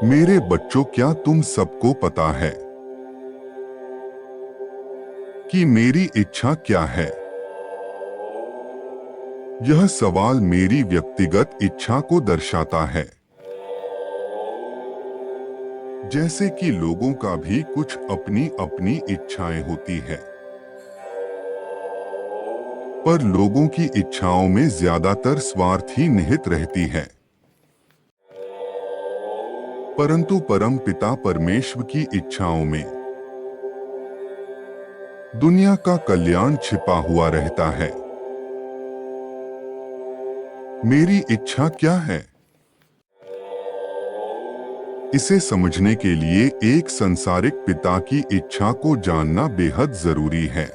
मेरे बच्चों, क्या तुम सबको पता है कि मेरी इच्छा क्या है? यह सवाल मेरी व्यक्तिगत इच्छा को दर्शाता है। जैसे कि लोगों का भी कुछ अपनी अपनी इच्छाएं होती है, पर लोगों की इच्छाओं में ज्यादातर स्वार्थ ही निहित रहती है। परंतु परम पिता परमेश्वर की इच्छाओं में दुनिया का कल्याण छिपा हुआ रहता है। मेरी इच्छा क्या है? इसे समझने के लिए एक सांसारिक पिता की इच्छा को जानना बेहद जरूरी है।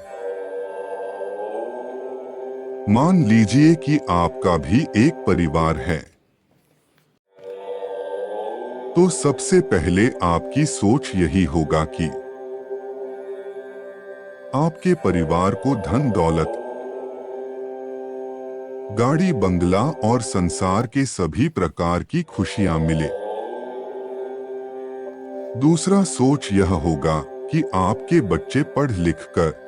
मान लीजिए कि आपका भी एक परिवार है, तो सबसे पहले आपकी सोच यही होगा कि आपके परिवार को धन दौलत, गाड़ी बंगला और संसार के सभी प्रकार की खुशियां मिले। दूसरा सोच यह होगा कि आपके बच्चे पढ़ लिख कर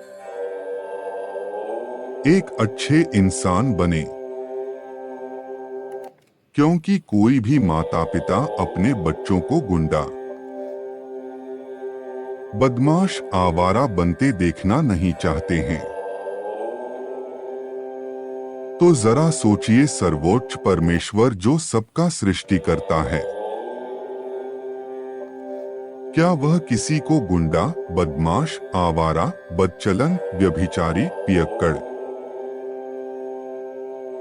एक अच्छे इंसान बने, क्योंकि कोई भी माता पिता अपने बच्चों को गुंडा, बदमाश, आवारा बनते देखना नहीं चाहते हैं। तो जरा सोचिए, सर्वोच्च परमेश्वर जो सबका सृष्टि करता है, क्या वह किसी को गुंडा, बदमाश, आवारा, बदचलन, व्यभिचारी, पियक्कड़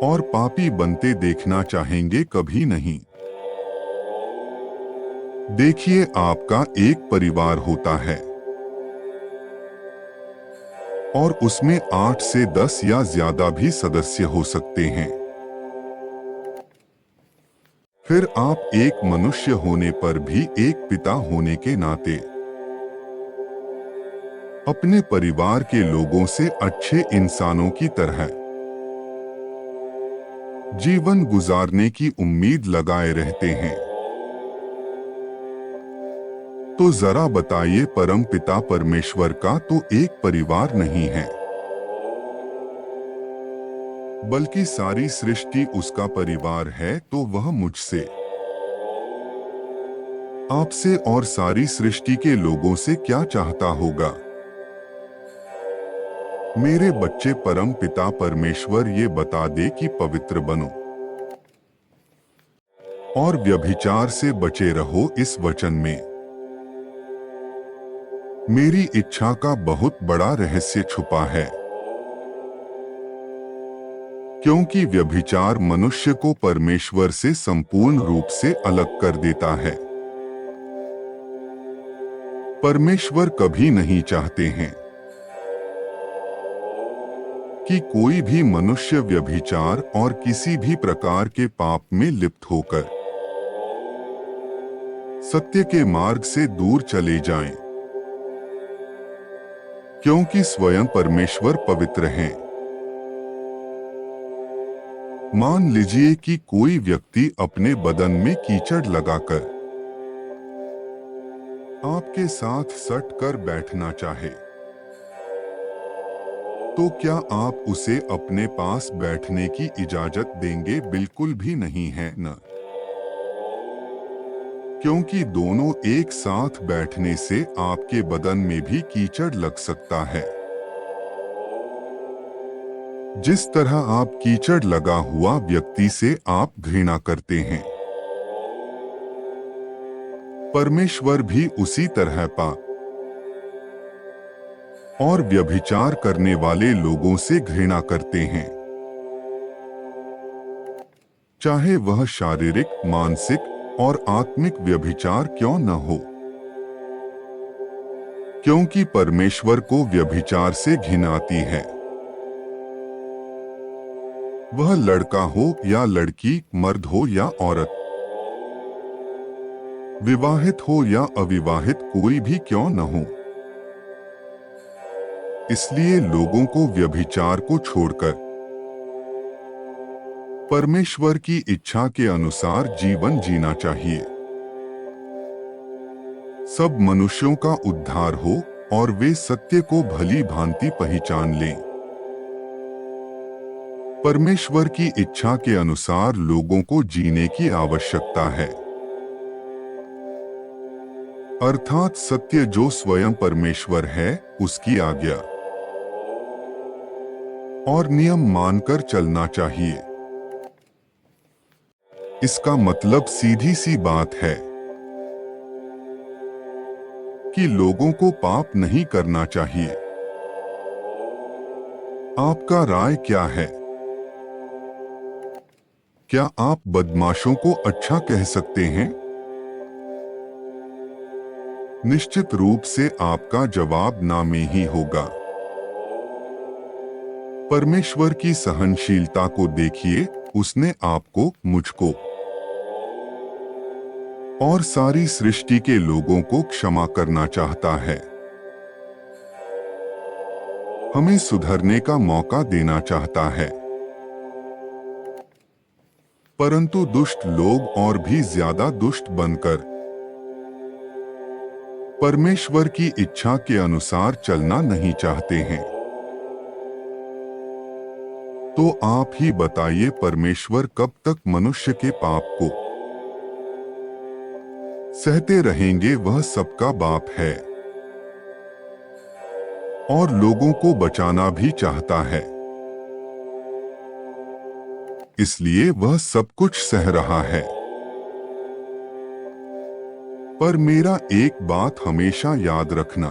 और पापी बनते देखना चाहेंगे? कभी नहीं। देखिए, आपका एक परिवार होता है और उसमें 8 से 10 या ज्यादा भी सदस्य हो सकते हैं। फिर आप एक मनुष्य होने पर भी एक पिता होने के नाते अपने परिवार के लोगों से अच्छे इंसानों की तरह जीवन गुजारने की उम्मीद लगाए रहते हैं। तो जरा बताइए, परम पिता परमेश्वर का तो एक परिवार नहीं है, बल्कि सारी सृष्टि उसका परिवार है। तो वह मुझसे, आपसे और सारी सृष्टि के लोगों से क्या चाहता होगा? मेरे बच्चे, परम पिता परमेश्वर ये बता दे कि पवित्र बनो और व्यभिचार से बचे रहो। इस वचन में मेरी इच्छा का बहुत बड़ा रहस्य छुपा है, क्योंकि व्यभिचार मनुष्य को परमेश्वर से संपूर्ण रूप से अलग कर देता है। परमेश्वर कभी नहीं चाहते हैं कि कोई भी मनुष्य व्यभिचार और किसी भी प्रकार के पाप में लिप्त होकर सत्य के मार्ग से दूर चले जाएं, क्योंकि स्वयं परमेश्वर पवित्र हैं। मान लीजिए कि कोई व्यक्ति अपने बदन में कीचड़ लगाकर आपके साथ सट कर बैठना चाहे, तो क्या आप उसे अपने पास बैठने की इजाजत देंगे? बिल्कुल भी नहीं, है न? क्योंकि दोनों एक साथ बैठने से आपके बदन में भी कीचड़ लग सकता है। जिस तरह आप कीचड़ लगा हुआ व्यक्ति से आप घृणा करते हैं, परमेश्वर भी उसी तरह पाप और व्यभिचार करने वाले लोगों से घृणा करते हैं, चाहे वह शारीरिक, मानसिक और आत्मिक व्यभिचार क्यों न हो, क्योंकि परमेश्वर को व्यभिचार से घिन आती है। वह लड़का हो या लड़की, मर्द हो या औरत, विवाहित हो या अविवाहित, कोई भी क्यों न हो। इसलिए लोगों को व्यभिचार को छोड़कर परमेश्वर की इच्छा के अनुसार जीवन जीना चाहिए। सब मनुष्यों का उद्धार हो और वे सत्य को भली भांति पहचान लें। परमेश्वर की इच्छा के अनुसार लोगों को जीने की आवश्यकता है, अर्थात सत्य जो स्वयं परमेश्वर है उसकी आज्ञा और नियम मानकर चलना चाहिए। इसका मतलब सीधी सी बात है कि लोगों को पाप नहीं करना चाहिए। आपका राय क्या है? क्या आप बदमाशों को अच्छा कह सकते हैं? निश्चित रूप से आपका जवाब ना में ही होगा। परमेश्वर की सहनशीलता को देखिए, उसने आपको, मुझको और सारी सृष्टि के लोगों को क्षमा करना चाहता है। हमें सुधरने का मौका देना चाहता है। परंतु दुष्ट लोग और भी ज्यादा दुष्ट बनकर परमेश्वर की इच्छा के अनुसार चलना नहीं चाहते हैं। तो आप ही बताइए, परमेश्वर कब तक मनुष्य के पाप को सहते रहेंगे? वह सबका बाप है और लोगों को बचाना भी चाहता है, इसलिए वह सब कुछ सह रहा है। पर मेरा एक बात हमेशा याद रखना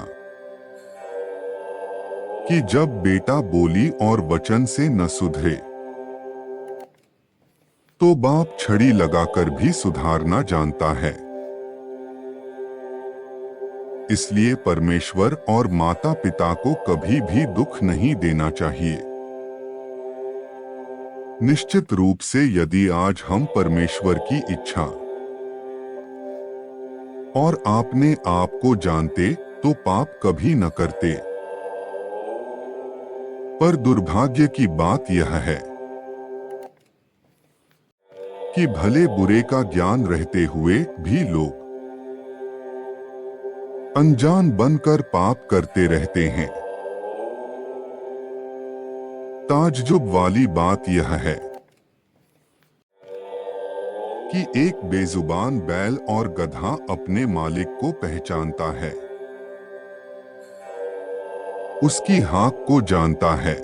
कि जब बेटा बोली और वचन से न सुधरे तो बाप छड़ी लगाकर भी सुधारना जानता है। इसलिए परमेश्वर और माता पिता को कभी भी दुख नहीं देना चाहिए। निश्चित रूप से यदि आज हम परमेश्वर की इच्छा और आपने आप को जानते तो पाप कभी न करते। पर दुर्भाग्य की बात यह है कि भले बुरे का ज्ञान रहते हुए भी लोग अनजान बनकर पाप करते रहते हैं। ताज्जुब वाली बात यह है कि एक बेजुबान बैल और गधा अपने मालिक को पहचानता है, उसकी हाँक को जानता है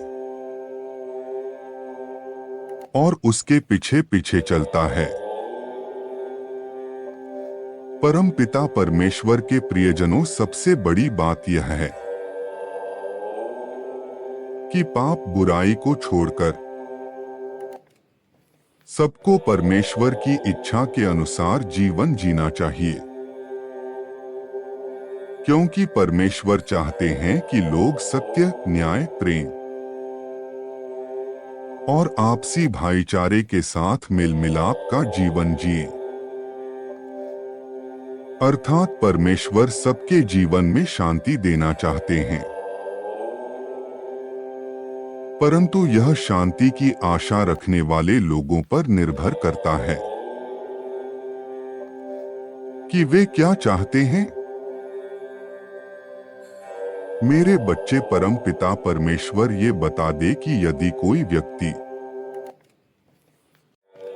और उसके पीछे पीछे चलता है। परमपिता परमेश्वर के प्रियजनों, सबसे बड़ी बात यह है कि पाप बुराई को छोड़कर सबको परमेश्वर की इच्छा के अनुसार जीवन जीना चाहिए, क्योंकि परमेश्वर चाहते हैं कि लोग सत्य, न्याय, प्रेम और आपसी भाईचारे के साथ मिल मिलाप का जीवन जिए। अर्थात परमेश्वर सबके जीवन में शांति देना चाहते हैं, परंतु यह शांति की आशा रखने वाले लोगों पर निर्भर करता है कि वे क्या चाहते हैं। मेरे बच्चे, परम पिता परमेश्वर ये बता दे कि यदि कोई व्यक्ति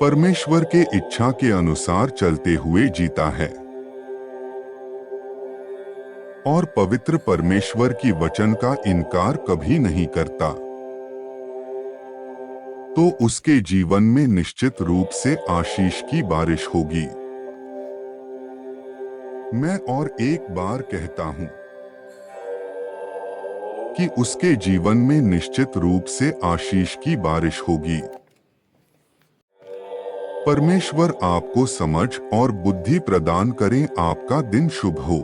परमेश्वर के इच्छा के अनुसार चलते हुए जीता है और पवित्र परमेश्वर की वचन का इनकार कभी नहीं करता, तो उसके जीवन में निश्चित रूप से आशीष की बारिश होगी। मैं और एक बार कहता हूं कि उसके जीवन में निश्चित रूप से आशीष की बारिश होगी। परमेश्वर आपको समझ और बुद्धि प्रदान करें। आपका दिन शुभ हो।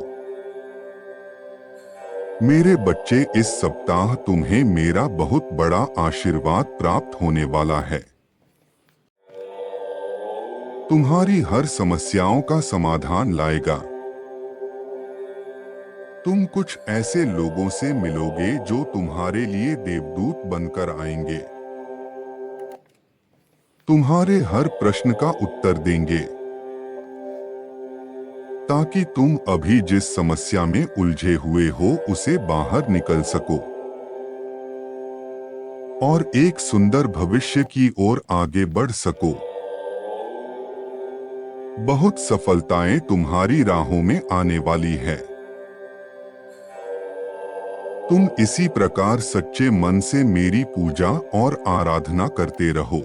मेरे बच्चे, इस सप्ताह तुम्हें मेरा बहुत बड़ा आशीर्वाद प्राप्त होने वाला है। तुम्हारी हर समस्याओं का समाधान लाएगा। तुम कुछ ऐसे लोगों से मिलोगे जो तुम्हारे लिए देवदूत बनकर आएंगे, तुम्हारे हर प्रश्न का उत्तर देंगे। ताकि तुम अभी जिस समस्या में उलझे हुए हो उसे बाहर निकल सको और एक सुंदर भविष्य की ओर आगे बढ़ सको। बहुत सफलताएं तुम्हारी राहों में आने वाली है। तुम इसी प्रकार सच्चे मन से मेरी पूजा और आराधना करते रहो।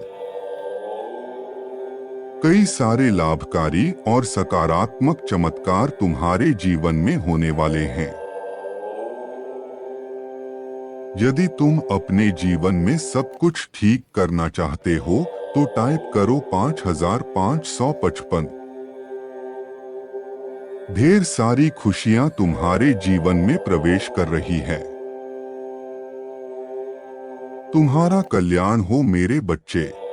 कई सारे लाभकारी और सकारात्मक चमत्कार तुम्हारे जीवन में होने वाले हैं। यदि तुम अपने जीवन में सब कुछ ठीक करना चाहते हो तो टाइप करो 5555। ढेर सारी खुशियां तुम्हारे जीवन में प्रवेश कर रही है। तुम्हारा कल्याण हो मेरे बच्चे।